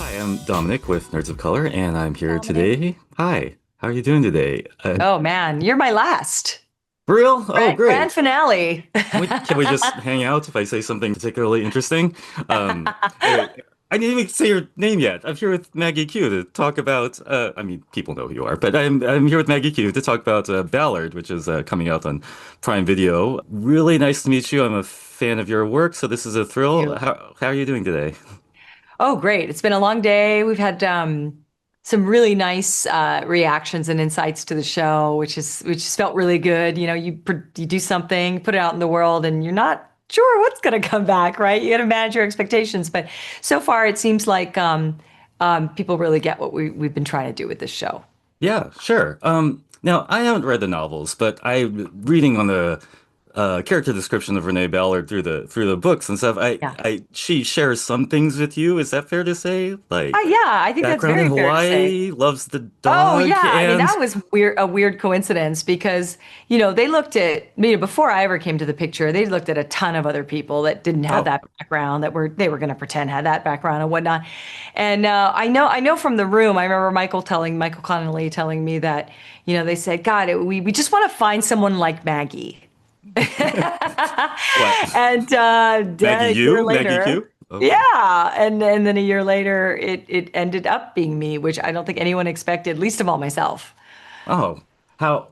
Hi, I'm Dominic with Nerds of Color, and I'm here Dominic. today. Hi, how are you doing today? Oh man, you're my last For real? Oh, grand great. finale. Can we just hang out if I say something particularly interesting? Anyway, I didn't even say your name yet. I'm here with Maggie Q to talk about. I mean, people know who you are, but I'm here with Maggie Q to talk about Ballard, which is coming out on Prime Video. Really nice to meet you. I'm a fan of your work, so this is a thrill. You. How are you doing today? Oh, great. It's been a long day. We've had some really nice reactions and insights to the show, which has felt really good. You know, you do something, put it out in the world, and you're not sure what's going to come back, right? You got to manage your expectations. But so far, it seems like people really get what we've been trying to do with this show. Yeah, sure. Now I haven't read the novels, but I reading on the character description of Renee Ballard through the books and stuff. Yeah. She shares some things with you. Is that fair to say? Like Yeah, I think that's background in very fair to say. Hawaii, loves the Oh dog, yeah, I mean and that was a weird coincidence because they looked at before I ever came to the picture, they looked at a ton of other people that didn't have oh, that background they were going to pretend had that background and whatnot. And I know from the room, I remember Michael Connelly telling me that they said, God, we just want to find someone like Maggie. what? And Maggie a year U, Maggie later, Q. Okay. yeah, and then a year later, it ended up being me, which I don't think anyone expected, least of all myself. Oh, how?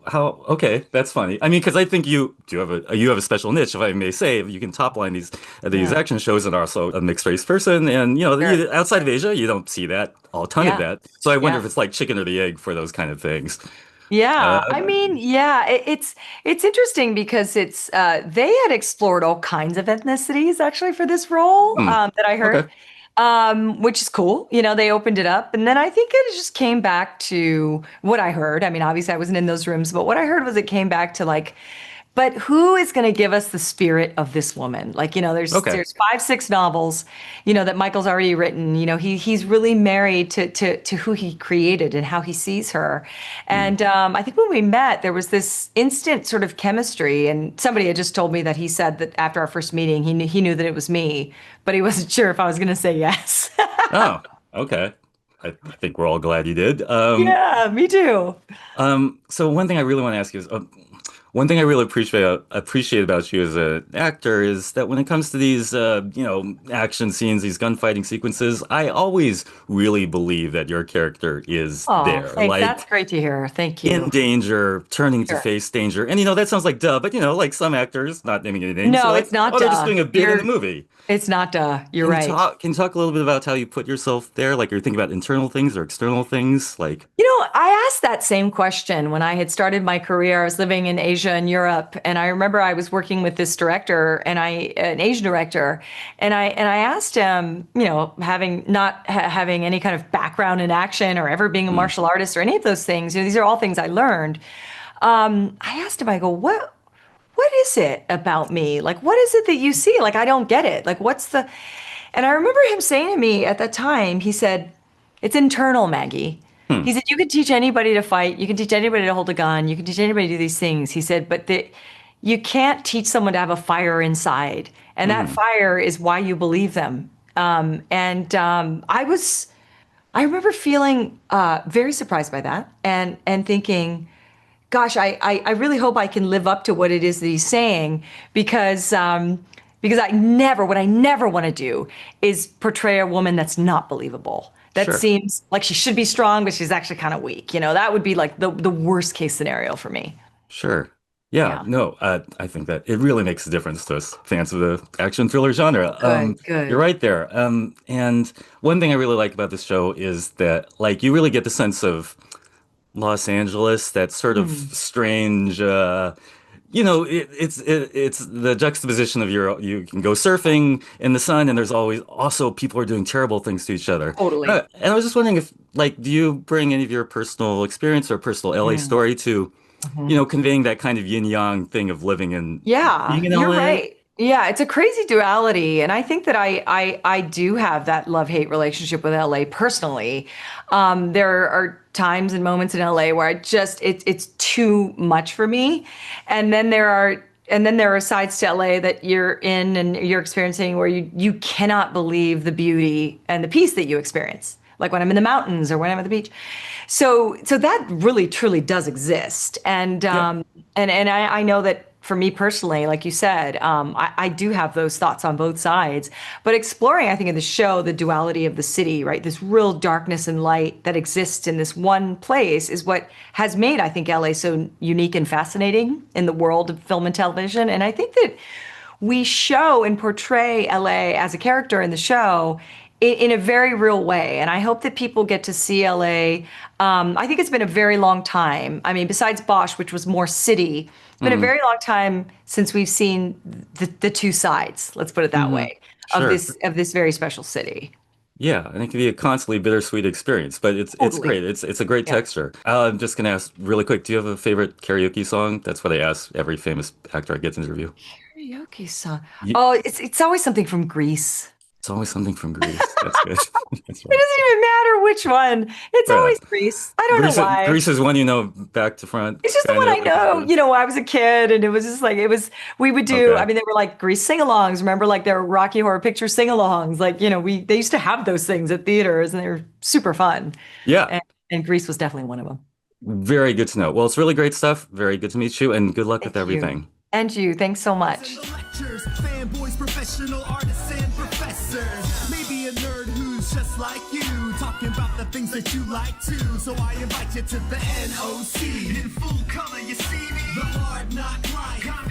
Okay, that's funny. I mean, because I think you have a special niche, if I may say. You can top line these Yeah, action shows and are also a mixed race person, and sure. outside of Asia, you don't see that a ton of Yeah, that. So I wonder yeah, if it's like chicken or the egg for those kind of things. yeah. Uh, I mean, yeah, it's interesting because it's they had explored all kinds of ethnicities actually for this role hmm, that I heard. okay. Which is cool. They opened it up. And then I think it just came back to what I heard. I mean, obviously I wasn't in those rooms, but what I heard was it came back to like, but who is going to give us the spirit of this woman? Like, Okay. there's five, six novels, that Michael's already written. He's really married to who he created and how he sees her. Hmm. And I think when we met, there was this instant sort of chemistry. And somebody had just told me that he said that after our first meeting, he knew that it was me, but he wasn't sure if I was going to say yes. Oh, okay. I think we're all glad you did. Yeah, me too. So one thing I really want to ask you is, one thing I really appreciate about you as an actor is that when it comes to these, action scenes, these gunfighting sequences, I always really believe that your character is Oh, there, thanks. That's like great to hear. Thank in you. danger, turning to Sure. face danger. And that sounds like duh, but like some actors, not naming any names, are No, like, it's not oh, they're just duh. doing a bit in the You're movie. It's not duh. You're right. Can you talk a little bit about how you put yourself there? Like you're thinking about internal things or external things? Like, I asked that same question when I had started my career. I was living in Asia and Europe, and I remember I was working with this director, an Asian director, and I asked him, having not having any kind of background in action or ever being a hmm, martial artist or any of those things. These are all things I learned. I asked him, I go, what is it about me? Like, what is it that you see? Like, I don't get it. Like, and I remember him saying to me at that time, he said, it's internal, Maggie. hmm, He said, you can teach anybody to fight. You can teach anybody to hold a gun. You can teach anybody to do these things. He said, but you can't teach someone to have a fire inside. And that hmm, fire is why you believe them. I remember feeling very surprised by that and thinking, gosh, I really hope I can live up to what it is that he's saying because what I never want to do is portray a woman that's not believable. That sure. seems like she should be strong, but she's actually kind of weak. That would be like the worst case scenario for me. Sure. Yeah, Yeah. no, I think that it really makes a difference to us fans of the action thriller genre. Good, You're good. right there. And one thing I really like about this show is that, like, you really get the sense of Los Angeles, that sort of Hmm. strange, it's the juxtaposition of you can go surfing in the sun, and there's always also people are doing terrible things to each other. Totally. And I was just wondering if, like, do you bring any of your personal experience or personal LA Mm. story to Mhm. conveying that kind of yin yang thing of living in Yeah, being in you're LA. right. Yeah, it's a crazy duality, and I think that I do have that love-hate relationship with LA personally. There are times and moments in LA where it's too much for me, and then there are sides to LA that you're in and you're experiencing where you cannot believe the beauty and the peace that you experience. like when I'm in the mountains or when I'm at the beach. So that really truly does exist. And I know that for me personally, like you said, I do have those thoughts on both sides. But exploring, I think, in the show, the duality of the city, right? This real darkness and light that exists in this one place is what has made, I think, LA so unique and fascinating in the world of film and television. And I think that we show and portray LA as a character in the show in a very real way. And I hope that people get to see LA. I think it's been a very long time. I mean, besides Bosch, which was more city, it's been a very long time since we've seen the two sides, let's put it that way, Sure. of this very special city. Yeah, and it can be a constantly bittersweet experience, but it's Totally. great. It's a great Yeah. texture. I'm just gonna ask really quick, do you have a favorite karaoke song? That's what I ask every famous actor I get to interview. Karaoke song. You, Oh, it's always something from Greece. it's always something from Greece. That's good. That's It right. doesn't even matter which one. It's Right. always Greece. I don't know why. Greece is one you know back to front, It's just the kind one I of. know. I was a kid and it was just like, we would do, I Okay. mean, they were like Grease sing-alongs. Remember, like there were Rocky Horror Picture sing-alongs. Like, they used to have those things at theaters and they were super fun. Yeah, And Grease was definitely one of them. very good to know. Well, it's really great stuff. Very good to meet you, and good luck with Thank you. everything. And you. Thanks so much. Lectures, fanboys, professional artists, and professors. Maybe a nerd who's just like you, talking about the things that you like too. So I invite you to the NOC. In full color, you see me. The hard knock life.